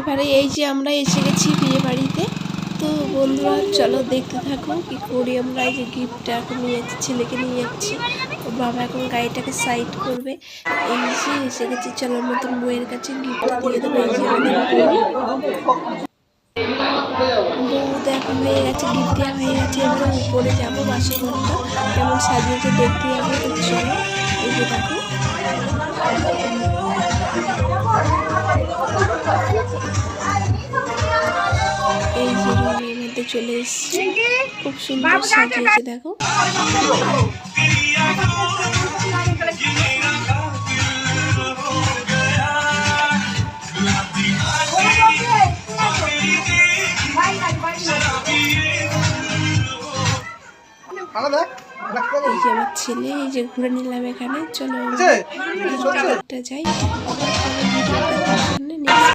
এবারে এই যে আমরা এসে গেছি বিয়ে বাড়িতে। তো বন্ধুরা চলো দেখতে থাকো কি করি আমরা। এই যে গিফটটা এখন নিয়ে যাচ্ছি, ছেলেকে নিয়ে যাচ্ছি। ওর বাবা এখন গাড়িটাকে সাইড করবে। এই যে এসে গেছি, চলো নতুন বউয়ের কাছে গিফটটা দিয়ে দেবো। এই যে বউ দেখা হয়ে গেছে, গিফট দেওয়া হয়ে গেছে। এবারে উপরে যাবো, বাসর ঘরটা কেমন সাজিয়েছে দেখতে যাবো। তো চলো এই যে দেখো, এই যে রুমের মধ্যে চলে এসেছি। খুব সুন্দর সাজিয়েছে দেখো। এই যে আমার ছেলে, এই যে ঘুরে নিলাম এখানে। চলো একটা যাই।